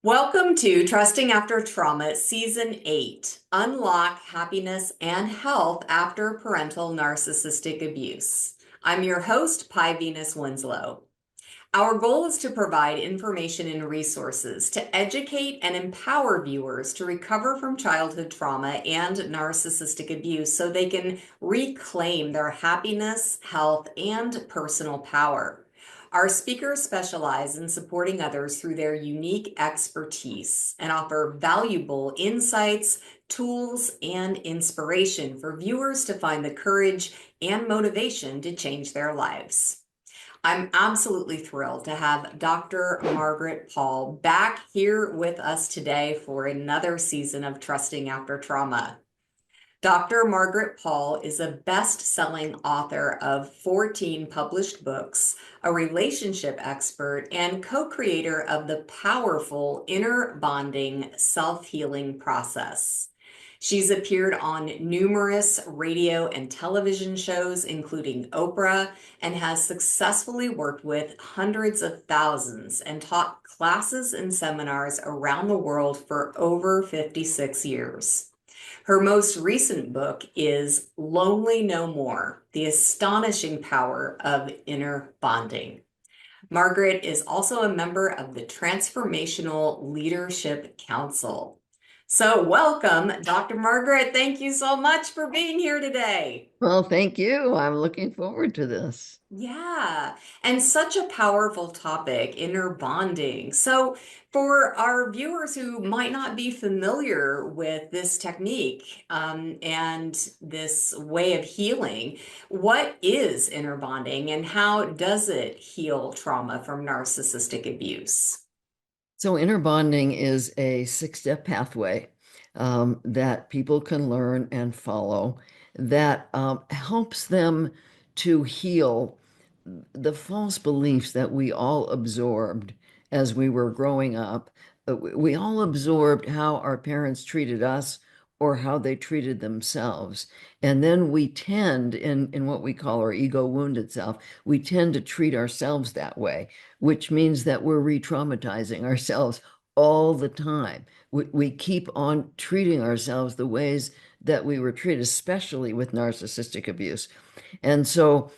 Welcome to Trusting After Trauma, Season 8 Unlock Happiness and Health After Parental Narcissistic Abuse. I'm your host, Pi Venus Winslow. Our goal is to provide information and resources to educate and empower viewers to recover from childhood trauma and narcissistic abuse so they can reclaim their happiness, health, and personal power. Our speakers specialize in supporting others through their unique expertise and offer valuable insights, tools, and inspiration for viewers to find the courage and motivation to change their lives. I'm absolutely thrilled to have Dr. Margaret Paul back here with us today for another season of Trusting After Trauma. Dr. Margaret Paul is a best-selling author of 14 published books, a relationship expert, and co-creator of the powerful inner bonding self-healing process. She's appeared on numerous radio and television shows, including Oprah, and has successfully worked with hundreds of thousands and taught classes and seminars around the world for over 56 years. Her most recent book is Lonely No More: The Astonishing Power of Inner Bonding. Margaret is also a member of the Transformational Leadership Council. So, welcome, Dr. Margaret. Thank you so much for being here today. Well, thank you. I'm looking forward to this. Yeah, and such a powerful topic, inner bonding. So, for our viewers who might not be familiar with this technique and this way of healing, what is inner bonding and how does it heal trauma from narcissistic abuse? So, inner bonding is a six-step pathway that people can learn and follow that helps them to heal the false beliefs that we all absorbed as we were growing up. We all absorbed how our parents treated us or how they treated themselves. And then we tend, in what we call our ego wounded self, we tend to treat ourselves that way, which means that we're re-traumatizing ourselves all the time. We keep on treating ourselves the ways that we were treated, especially with narcissistic abuse. And so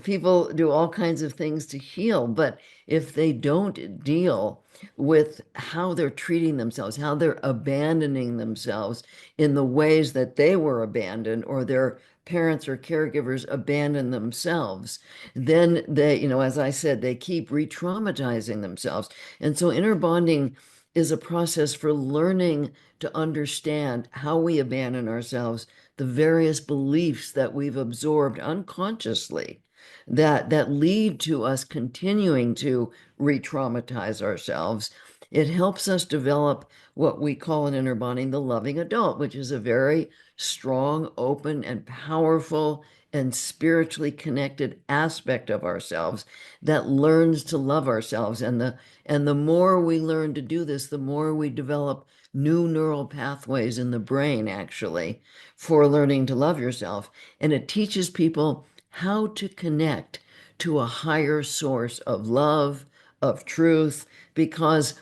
people do all kinds of things to heal, but if they don't deal with how they're treating themselves, how they're abandoning themselves in the ways that they were abandoned or their parents or caregivers abandon themselves, then they, as I said, they keep re-traumatizing themselves. And so inner bonding is a process for learning to understand how we abandon ourselves, the various beliefs that we've absorbed unconsciously that lead to us continuing to re-traumatize ourselves. It helps us develop what we call in inner bonding the loving adult, which is a very strong, open, and powerful and spiritually connected aspect of ourselves that learns to love ourselves. And the more we learn to do this, the more we develop new neural pathways in the brain, actually, for learning to love yourself. And it teaches people how to connect to a higher source of love, of truth, because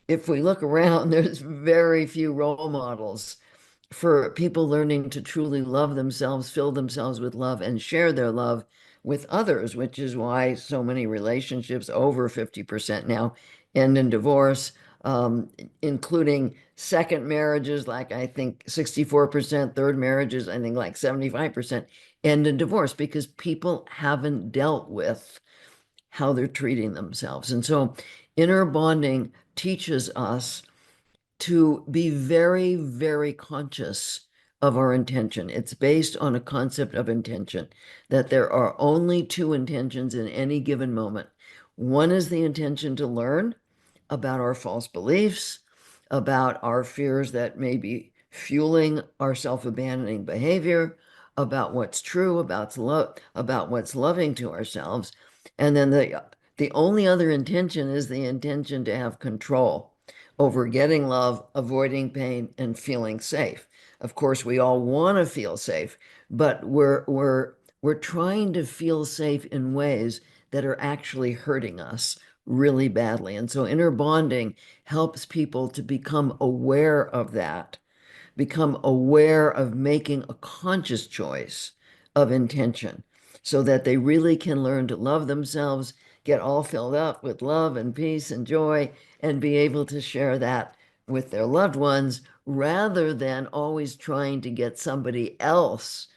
if we look around, there's very few role models for people learning to truly love themselves, fill themselves with love, and share their love with others, which is why so many relationships, over 50% now, end in divorce, including second marriages, like I think 64%, third marriages, I think like 75%, end in divorce because people haven't dealt with how they're treating themselves. And so inner bonding teaches us to be very, very conscious of our intention. It's based on a concept of intention, that there are only two intentions in any given moment. One is the intention to learn about our false beliefs, about our fears that may be fueling our self-abandoning behavior, about what's true, about what's loving to ourselves. And then the only other intention is the intention to have control over getting love, avoiding pain, and feeling safe. Of course, we all want to feel safe, but we're trying to feel safe in ways that are actually hurting us really badly. And so inner bonding helps people to become aware of that, become aware of making a conscious choice of intention so that they really can learn to love themselves, get all filled up with love and peace and joy, and be able to share that with their loved ones rather than always trying to get somebody else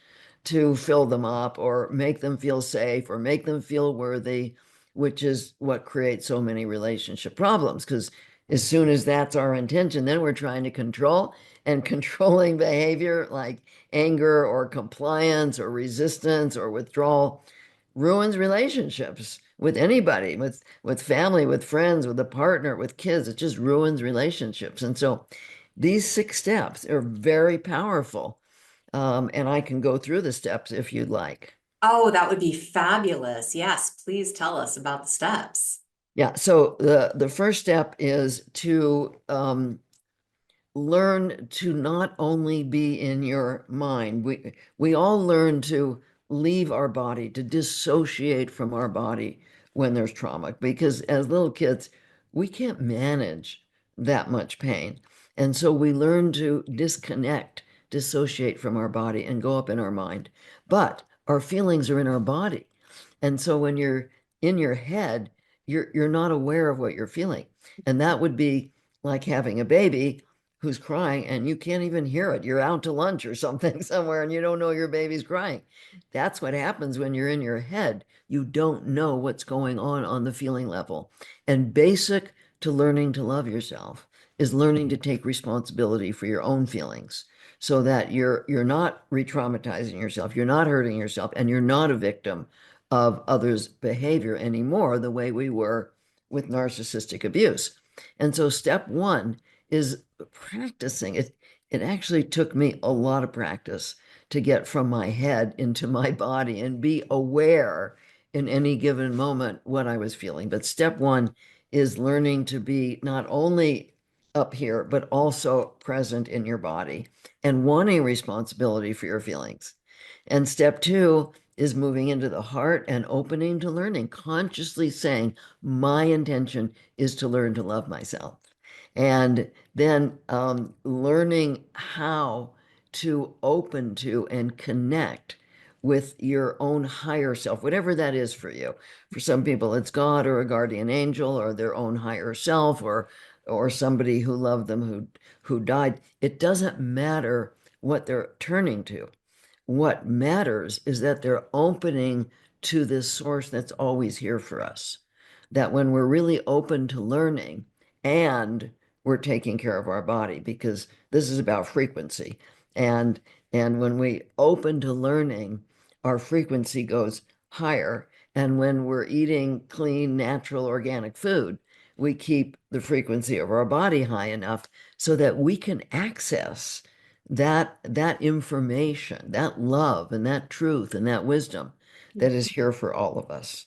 to fill them up or make them feel safe or make them feel worthy, which is what creates so many relationship problems. Because as soon as that's our intention, then we're trying to control, and controlling behavior like anger or compliance or resistance or withdrawal ruins relationships with anybody, with family, with friends, with a partner, with kids. It just ruins relationships. And so these 6 steps are very powerful. And I can go through the steps if you'd like. Oh, that would be fabulous. Yes, please tell us about the steps. Yeah. So the first step is to learn to not only be in your mind. We all learn to leave our body, to dissociate from our body when there's trauma, because as little kids, we can't manage that much pain. And so we learn to disconnect, dissociate from our body and go up in our mind. But our feelings are in our body. And so when you're in your head, you're not aware of what you're feeling. And that would be like having a baby who's crying and you can't even hear it. You're out to lunch or something somewhere and you don't know your baby's crying. That's what happens when you're in your head. You don't know what's going on the feeling level. And basic to learning to love yourself is learning to take responsibility for your own feelings so that you're not re-traumatizing yourself, you're not hurting yourself, and you're not a victim of others' behavior anymore the way we were with narcissistic abuse. And so step one is practicing it. It actually took me a lot of practice to get from my head into my body and be aware in any given moment what I was feeling. But step one is learning to be not only up here, but also present in your body and wanting responsibility for your feelings. And step two is moving into the heart and opening to learning, consciously saying, my intention is to learn to love myself. And then learning how to open to and connect with your own higher self, whatever that is for you. For some people, it's God or a guardian angel or their own higher self or somebody who loved them who died. It doesn't matter what they're turning to. What matters is that they're opening to this source that's always here for us. That when we're really open to learning and we're taking care of our body, because this is about frequency. And and when we open to learning, our frequency goes higher. And when we're eating clean, natural, organic food, we keep the frequency of our body high enough so that we can access that information, that love and that truth and that wisdom that is here for all of us.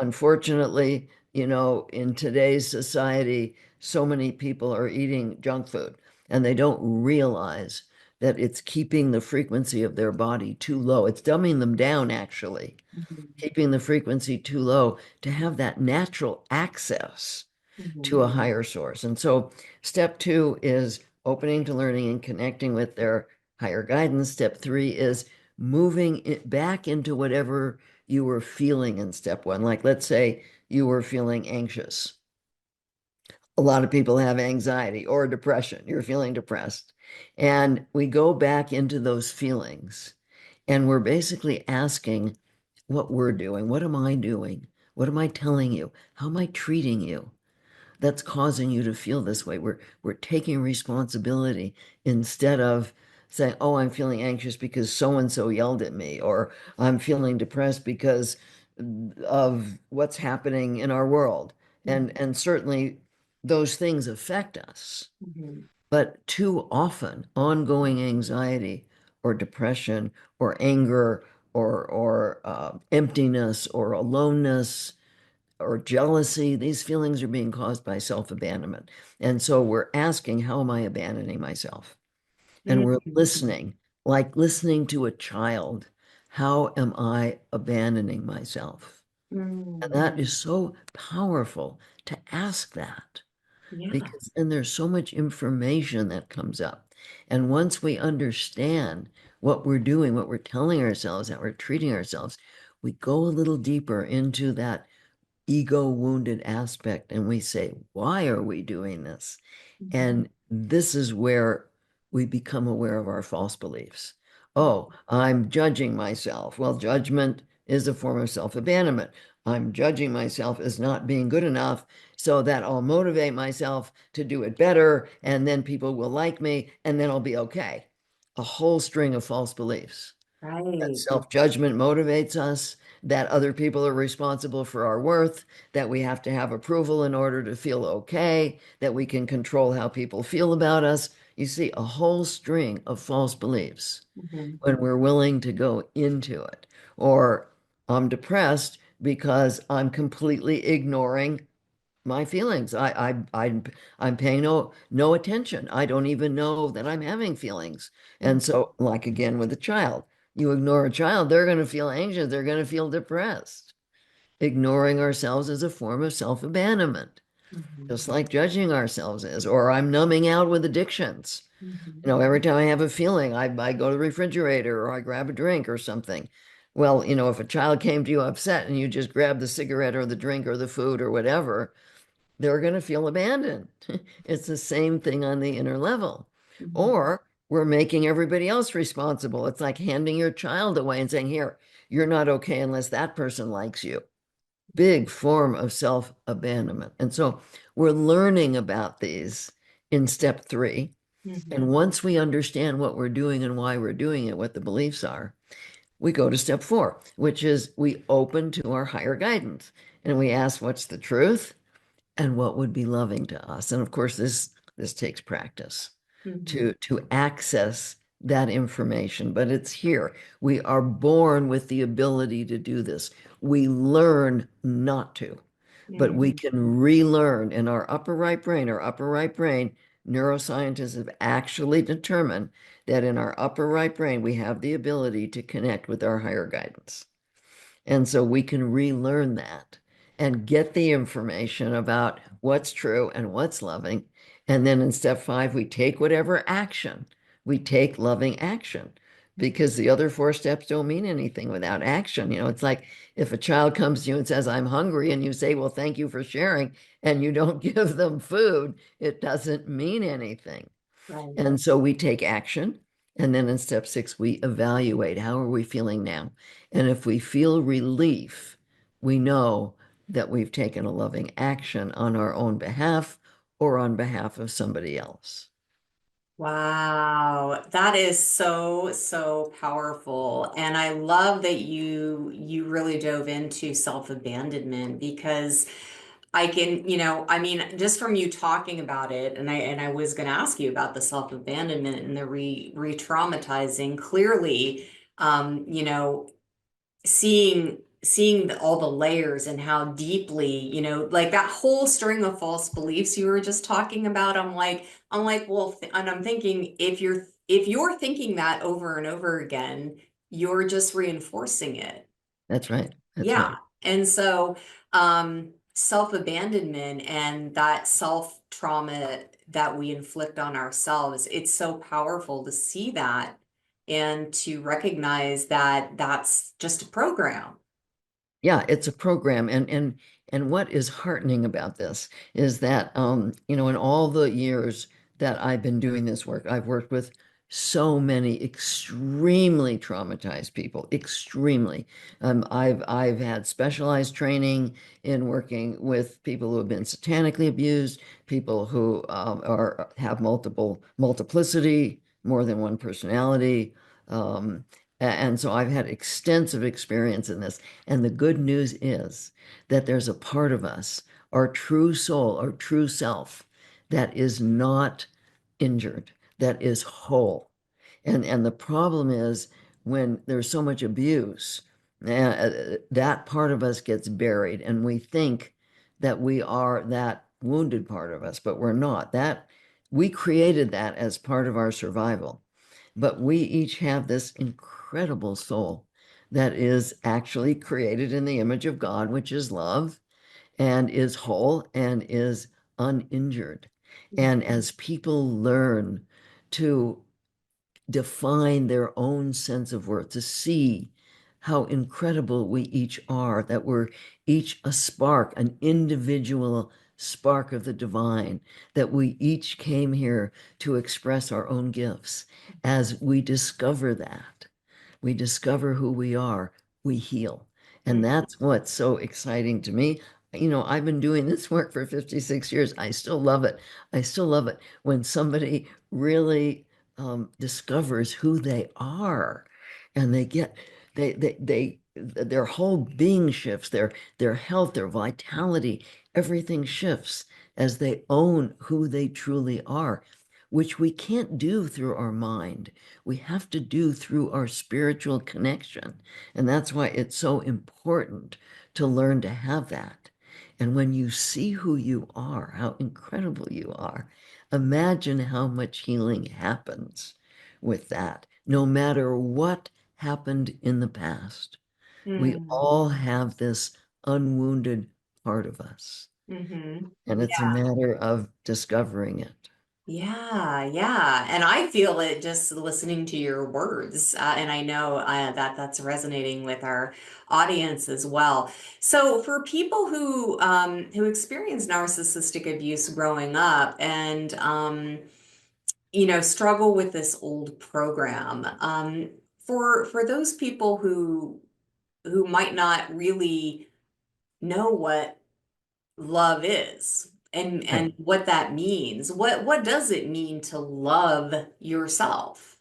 Unfortunately, in today's society, so many people are eating junk food and they don't realize that it's keeping the frequency of their body too low. It's dumbing them down, actually, Mhm. keeping the frequency too low to have that natural access to Mhm. a higher source. And so step two is opening to learning and connecting with their higher guidance. Step three is moving it back into whatever you were feeling in step one. Like, let's say you were feeling anxious. A lot of people have anxiety or depression. You're feeling depressed. And we go back into those feelings and we're basically asking what we're doing. What am I doing? What am I telling you? How am I treating you? That's causing you to feel this way. We're taking responsibility instead of saying, "Oh, I'm feeling anxious because so and so yelled at me," or "I'm feeling depressed because of what's happening in our world." And certainly those things affect us. Mhm. But too often, ongoing anxiety or depression or anger or emptiness or aloneness or jealousy, these feelings are being caused by self-abandonment. And so we're asking, how am I abandoning myself? And we're Mhm. listening, like listening to a child. How am I abandoning myself? And that Mm. is so powerful to ask that, Yeah. because then there's so much information that comes up. And once we understand what we're doing, what we're telling ourselves, how we're treating ourselves, we go a little deeper into that ego wounded aspect and we say, why are we doing this? Mhm. And this is where we become aware of our false beliefs. Oh, I'm judging myself. Well, judgment is a form of self-abandonment. I'm judging myself as not being good enough, so that I'll motivate myself to do it better, and then people will like me, and then I'll be okay. A whole string of false beliefs. That Right. self-judgment motivates us, that other people are responsible for our worth, that we have to have approval in order to feel okay, that we can control how people feel about us. You see, a whole string of false beliefs Mhm. when we're willing to go into it. Or I'm depressed because I'm completely ignoring my feelings. I'm paying no attention. I don't even know that I'm having feelings. And so, like again with a child, you ignore a child, they're going to feel anxious, they're going to feel depressed. Ignoring ourselves is a form of self-abandonment, Mhm. just like judging ourselves is. Or I'm numbing out with addictions. Mhm. Every time I have a feeling, I go to the refrigerator or I grab a drink or something. Well, if a child came to you upset and you just grab the cigarette or the drink or the food or whatever, they're going to feel abandoned. It's the same thing on the inner level. Mhm. Or we're making everybody else responsible. It's like handing your child away and saying, here, you're not okay unless that person likes you. Big form of self-abandonment. And so we're learning about these in step 3. And Mhm. once we understand what we're doing and why we're doing it, what the beliefs are, we go to step 4, which is we open to our higher guidance and we ask, what's the truth? And what would be loving to us. And of course, this takes practice Mhm. to access that information, but it's here. We are born with the ability to do this. We learn not to, but we Mhm. can relearn in our upper right brain, neuroscientists have actually determined that in our upper right brain, we have the ability to connect with our higher guidance. And so we can relearn that and get the information about what's true and what's loving. And then in step 5, we take whatever action. We take loving action because the other 4 steps don't mean anything without action. It's like if a child comes to you and says, I'm hungry, and you say, well, thank you for sharing, and you don't give them food, it doesn't mean anything. Right. And so we take action. And then in step 6, we evaluate how are we feeling now? And if we feel relief, we know that we've taken a loving action on our own behalf or on behalf of somebody else. Wow, that is so, so powerful. And I love that you really dove into self-abandonment because I can, I mean, just from you talking about it, and I was going to ask you about the self-abandonment and the re-traumatizing. Clearly, seeing all the layers and how deeply, like that whole string of false beliefs you were just talking about. I'm like, well, and I'm thinking if you're thinking that over and over again, you're just reinforcing it. That's right. That's Yeah. right. And so, self-abandonment and that self-trauma that we inflict on ourselves, it's so powerful to see that and to recognize that that's just a program. Yeah, it's a program, and what is heartening about this is that in all the years that I've been doing this work, I've worked with so many extremely traumatized people, extremely. I've had specialized training in working with people who have been satanically abused, people who have multiplicity, more than one personality. Um, and so I've had extensive experience in this. And the good news is that there's a part of us, our true soul, our true self, that is not injured, that is whole. And the problem is when there's so much abuse, that part of us gets buried, and we think that we are that wounded part of us, but we're not. That we created that as part of our survival. But we each have this incredible soul that is actually created in the image of God, which is love and is whole and is uninjured. And as people learn to define their own sense of worth, to see how incredible we each are, that we're each a spark, an individual spark of the divine, that we each came here to express our own gifts. As we discover that, we discover who we are, we heal. And Mhm. that's what's so exciting to me. I've been doing this work for 56 years. I still love it. I still love it when somebody really discovers who they are and their whole being shifts, their health, their vitality, everything shifts as they own who they truly are, which we can't do through our mind. We have to do through our spiritual connection. And that's why it's so important to learn to have that. And when you see who you are, how incredible you are, imagine how much healing happens with that, no matter what happened in the past. We Mm. all have this unwounded part of us, Mhm. and it's a matter of discovering it. Yeah, yeah. And I feel it just listening to your words. And I know that that's resonating with our audience as well. So for people who experience narcissistic abuse growing up and struggle with this old program, for those people who might not really know what love is and Right. what that means. What does it mean to love yourself?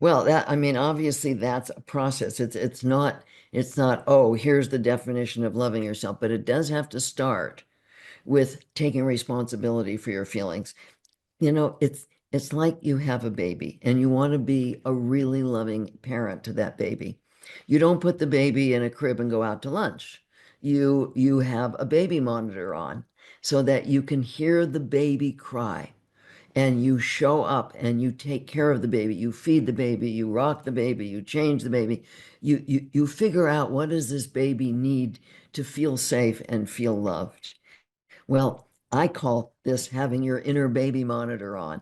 Well, I mean, obviously that's a process. It's not, oh, here's the definition of loving yourself, but it does have to start with taking responsibility for your feelings. It's like you have a baby and you want to be a really loving parent to that baby. You don't put the baby in a crib and go out to lunch. You have a baby monitor on so that you can hear the baby cry, and you show up and you take care of the baby. You feed the baby, you rock the baby, you change the baby. You figure out, what does this baby need to feel safe and feel loved. Well, I call this having your inner baby monitor on,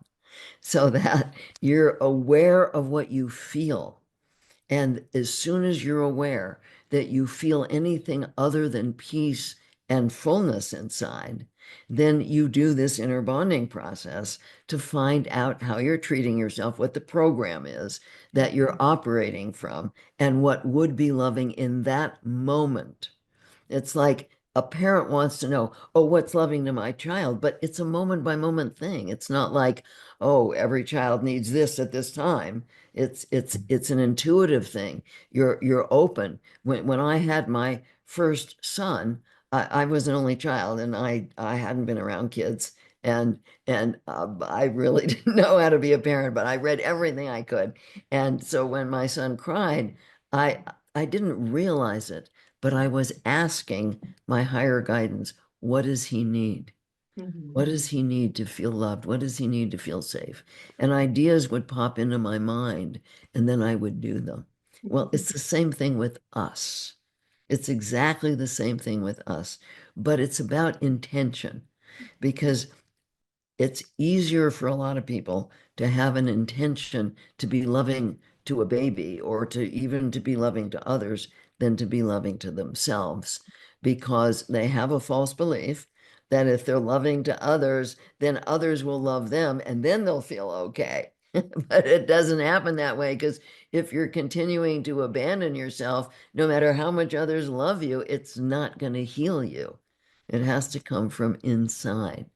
so that you're aware of what you feel. And as soon as you're aware that you feel anything other than peace and fullness inside, then you do this inner bonding process to find out how you're treating yourself, what the program is that you're operating from, and what would be loving in that moment. It's like a parent wants to know, oh, what's loving to my child? But it's a moment by moment thing. It's not like, oh, every child needs this at this time. It's an intuitive thing. You're open. When I had my first son, I was an only child and I hadn't been around kids. And I really didn't know how to be a parent, but I read everything I could. And so when my son cried, I I didn't realize it, but I was asking my higher guidance, what does he need? What Mhm. does he need to feel loved? What does he need to feel safe? And ideas would pop into my mind, and then I would do them. Well, it's the same thing with us. It's exactly the same thing with us, but it's about intention, because it's easier for a lot of people to have an intention to be loving to a baby, or to even to be loving to others, than to be loving to themselves, because they have a false belief that if they're loving to others, then others will love them and then they'll feel okay. But it doesn't happen that way, because if you're continuing to abandon yourself, no matter how much others love you, it's not going to heal you. It has to come from inside.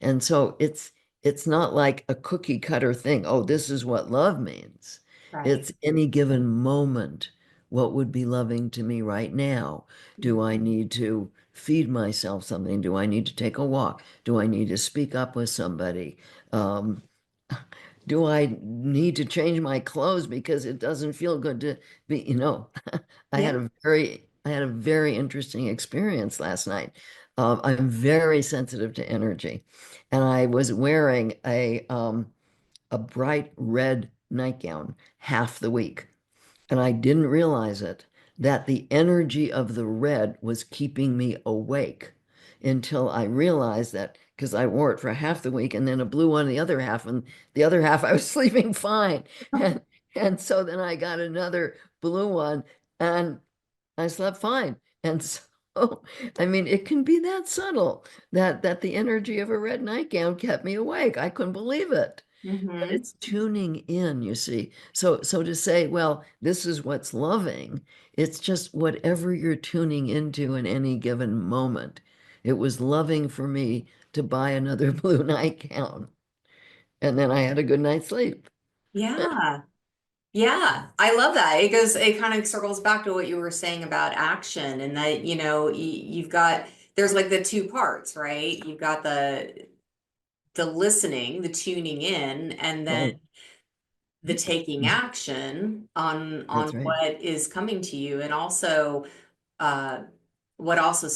And so it's not like a cookie cutter thing. Oh, this is what love means. Right. It's any given moment. What would be loving to me right now? Do I need to feed myself something? Do I need to take a walk? Do I need to speak up with somebody? Um, do I need to change my clothes because it doesn't feel good to be. Yeah. I had a very interesting experience last night. I'm very sensitive to energy, and I was wearing a bright red nightgown half the week, and I didn't realize it. that the energy of the red was keeping me awake until I realized that because I wore it for half the week and then a blue one the other half, and the other half I was sleeping fine. And and so then I got another blue one and I slept fine. And so I mean it can be that subtle that the energy of a red nightgown kept me awake. I couldn't believe it. But Mm-hmm. it's tuning in, you see. So to say, well, this is what's loving, it's just whatever you're tuning into in any given moment. It was loving for me to buy another blue nightgown, and then I had a good night's sleep. Yeah. Yeah, I love that. It kind of circles back to what you were saying about action and that, you've got, there's like the two parts, right? You've got the listening, the tuning in, and then Right. the taking action on That's right. what is coming to you. And also, uh, what also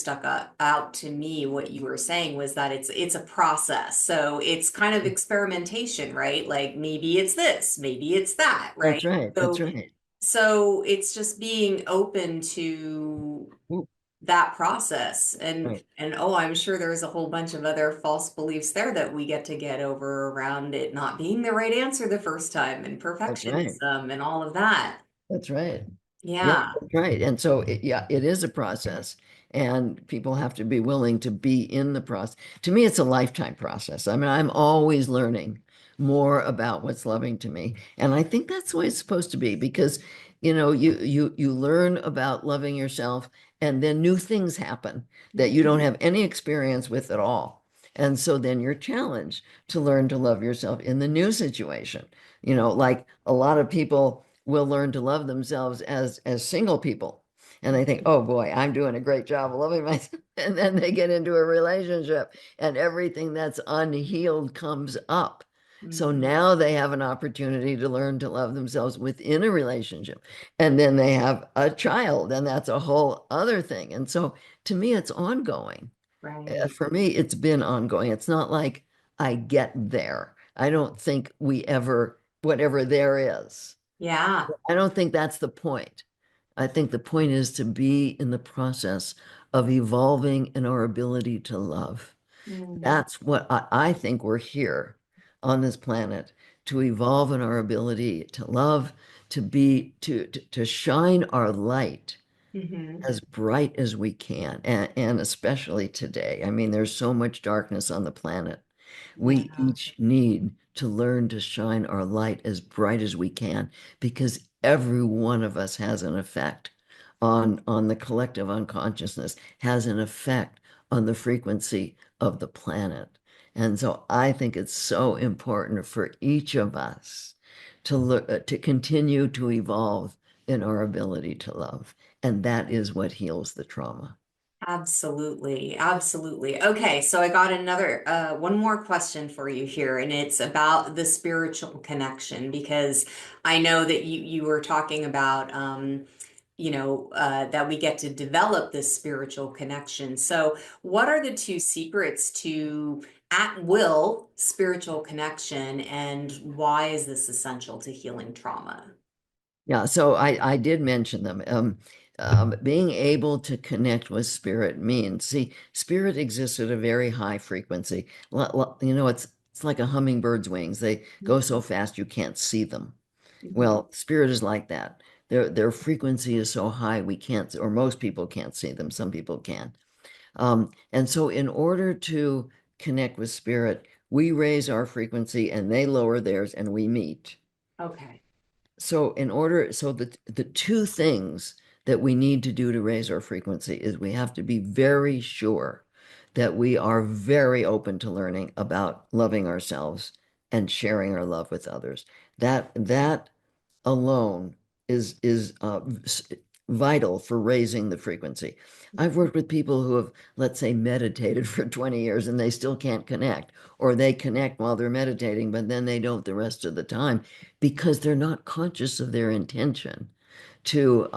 out to me, what you were saying was that it's a process. So it's kind of experimentation, right? Like maybe it's this, maybe it's that, right? That's right. That's So right. so it's just being open to Ooh, that process right. and oh, I'm sure there's a whole bunch of other false beliefs there that we get over around it not being the right answer the first time and That's right. perfectionism and all of that. That's right. Yeah, Yeah. that's right. And so, yeah, it is a process, and people have to be willing to be in the process. To me, it's a lifetime process. I mean, I'm always learning more about what's loving to me, and I think that's the way it's supposed to be because, you learn about loving yourself, and then new things happen that you don't have any experience with at all. And so then you're challenged to learn to love yourself in the new situation. Like a lot of people will learn to love themselves as single people. And they think, oh boy, I'm doing a great job of loving myself. And then they get into a relationship and everything that's unhealed comes up. So Mhm. now they have an opportunity to learn to love themselves within a relationship. And then they have a child, and that's a whole other thing. And so to me, it's ongoing. Right. For me, it's been ongoing. It's not like I get there. I don't think we ever, whatever there is. Yeah. I don't think that's the point. I think the point is to be in the process of evolving in our ability to love. Mm. That's what I think we're here on this planet to evolve in our ability to love, to shine our light Hmm. as bright as we can, and especially today. I mean, there's so much darkness on the planet. We Yeah. each need to learn to shine our light as bright as we can because every one of us has an effect on the collective unconsciousness, has an effect on the frequency of the planet. And so I think it's so important for each of us to look to continue to evolve in our ability to love. And that is what heals the trauma. Absolutely. Absolutely. Okay, so I got one more question for you here, and it's about the spiritual connection because I know that you were talking about, that we get to develop this spiritual connection. So, what are the two secrets to at will spiritual connection, and why is this essential to healing trauma? Yeah, so I did mention them. Being able to connect with spirit means, see, spirit exists at a very high frequency. It's like a hummingbird's wings. They go so fast you can't see them. Mhm. Well, spirit is like that. Their frequency is so high we can't, or most people can't see them. Some people can. And so, in order to connect with spirit, we raise our frequency and they lower theirs, and we meet. Okay. So the two things that we need to do to raise our frequency is we have to be very sure that we are very open to learning about loving ourselves and sharing our love with others. That alone is vital for raising the frequency. I've worked with people who have, let's say, meditated for 20 years and they still can't connect, or they connect while they're meditating, but then they don't the rest of the time because they're not conscious of their intention to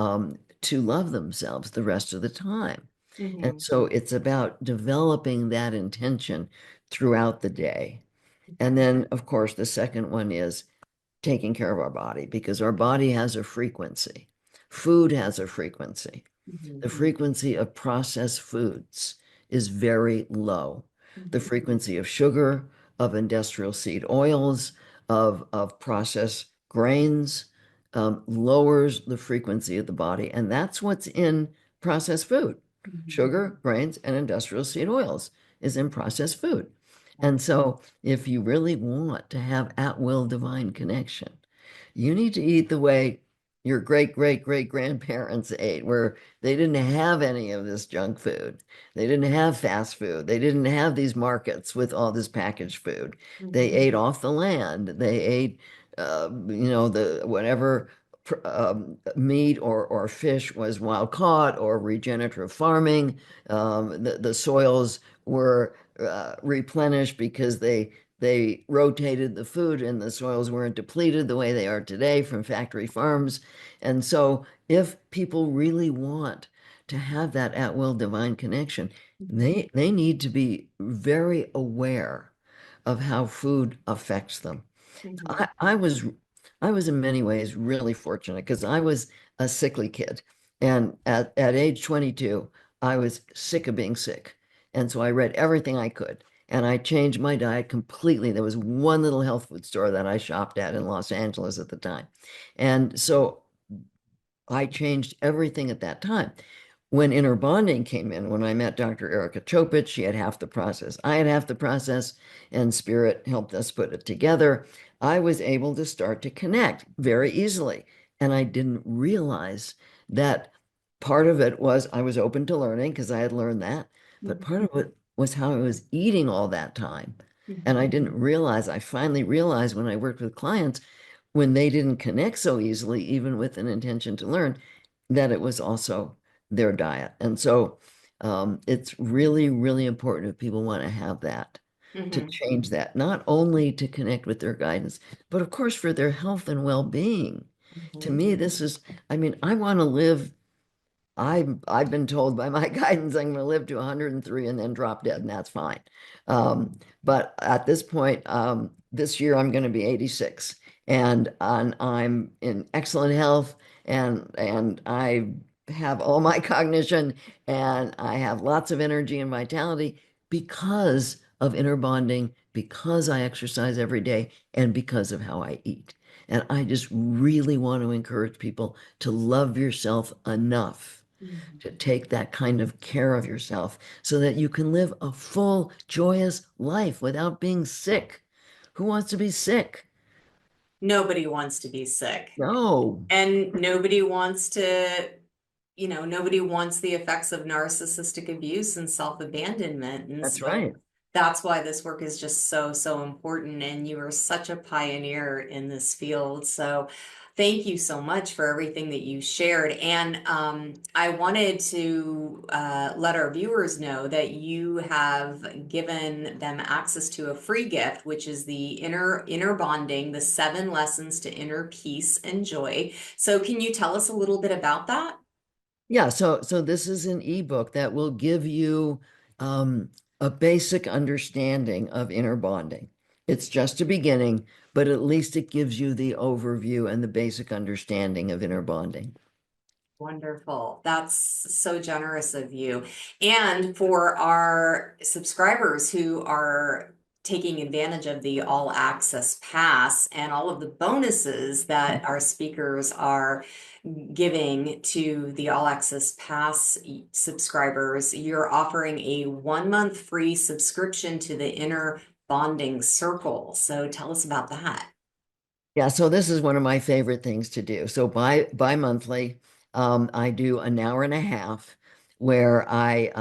love themselves the rest of the time. And Hmm. so it's about developing that intention throughout the day. And then, of course, the second one is taking care of our body because our body has a frequency. Food has a frequency. The Mhm. frequency of processed foods is very low. The Mhm. frequency of sugar, of industrial seed oils, of processed grains lowers the frequency of the body. And that's what's in processed food. Mhm. Sugar, grains, and industrial seed oils is in processed food. Wow. And so if you really want to have at will divine connection, you need to eat the way your great great great grandparents ate, where they didn't have any of this junk food. They didn't have fast food. They didn't have these markets with all this packaged food. They Mhm. ate off the land. They ate, the whatever meat or fish was wild caught or regenerative farming. The soils were replenished because they rotated the food and the soils weren't depleted the way they are today from factory farms. And so, if people really want to have that at will divine connection, Mhm. they need to be very aware of how food affects them. Mhm. I was in many ways really fortunate because I was a sickly kid. And at age 22, I was sick of being sick. And so I read everything I could and I changed my diet completely. There was one little health food store that I shopped at in Los Angeles at the time. And so I changed everything at that time. When inner bonding came in, when I met Dr. Erica Chopich, she had half the process. I had half the process, and Spirit helped us put it together. I was able to start to connect very easily. And I didn't realize that part of it was I was open to learning because I had learned that, but Mhm. part of it was how I was eating all that time. And Mhm. I didn't realize, I finally realized when I worked with clients, when they didn't connect so easily, even with an intention to learn, that it was also their diet. And so it's really, really important if people want to have that, to Mhm. change that, not only to connect with their guidance, but of course for their health and well-being. To Mhm. me, this is, I mean, I want to live. I've been told by my guidance I'm going to live to 103 and then drop dead, and that's fine. But at this point, this year I'm going to be 86, and I'm in excellent health, and I have all my cognition, and I have lots of energy and vitality because of inner bonding, because I exercise every day, and because of how I eat. And I just really want to encourage people to love yourself enough Mhm. to take that kind of care of yourself so that you can live a full, joyous life without being sick. Who wants to be sick? Nobody wants to be sick. No, And nobody wants to, nobody wants the effects of narcissistic abuse and self-abandonment. And that's so right. that's why this work is just so, so important. And you are such a pioneer in this field. So thank you so much for everything that you shared. And I wanted to let our viewers know that you have given them access to a free gift, which is the inner bonding, the 7 lessons to inner peace and joy. So can you tell us a little bit about that? Yeah, so this is an ebook that will give you um, a basic understanding of inner bonding. It's just a beginning, but at least it gives you the overview and the basic understanding of inner bonding. Wonderful. That's so generous of you. And for our subscribers who are taking advantage of the all access pass and all of the bonuses that our speakers are giving to the all access pass subscribers, you're offering a 1 month free subscription to the Inner Bonding Circle. So tell us about that. Yeah, so this is one of my favorite things to do. So bi-monthly, I do an hour and a half where I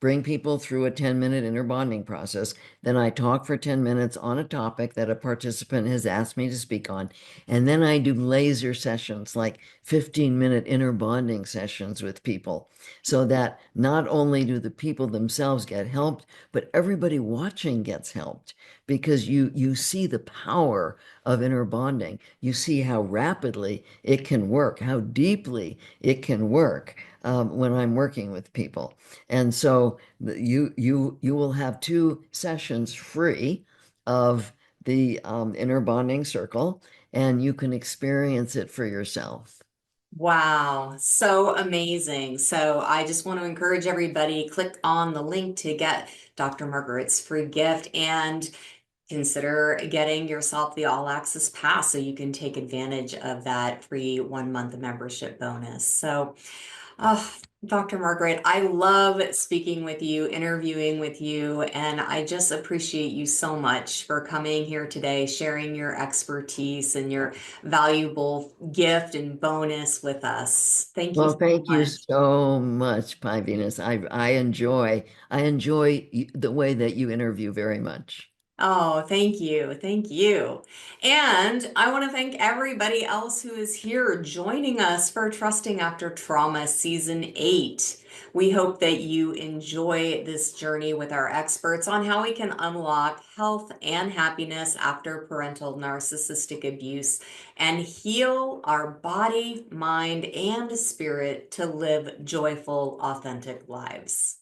bring people through a 10-minute inner bonding process. Then I talk for 10 minutes on a topic that a participant has asked me to speak on. And then I do laser sessions, like 15-minute inner bonding sessions with people, so that not only do the people themselves get helped, but everybody watching gets helped because you see the power of inner bonding. You see how rapidly it can work, how deeply it can work when I'm working with people. And so you will have 2 sessions free of the inner bonding circle, and you can experience it for yourself. Wow, so amazing. So I just want to encourage everybody, click on the link to get Dr. Margaret's free gift and consider getting yourself the all access pass so you can take advantage of that free 1 month membership bonus. So oh, Dr. Margaret, I love speaking with you, interviewing with you, and I just appreciate you so much for coming here today, sharing your expertise and your valuable gift and bonus with us. Thank you Well, so thank you much. so much, Pi Venus. I enjoy the way that you interview very much. Oh, thank you. Thank you. And I want to thank everybody else who is here joining us for Trusting After Trauma Season 8. We hope that you enjoy this journey with our experts on how we can unlock health and happiness after parental narcissistic abuse and heal our body, mind, and spirit to live joyful, authentic lives.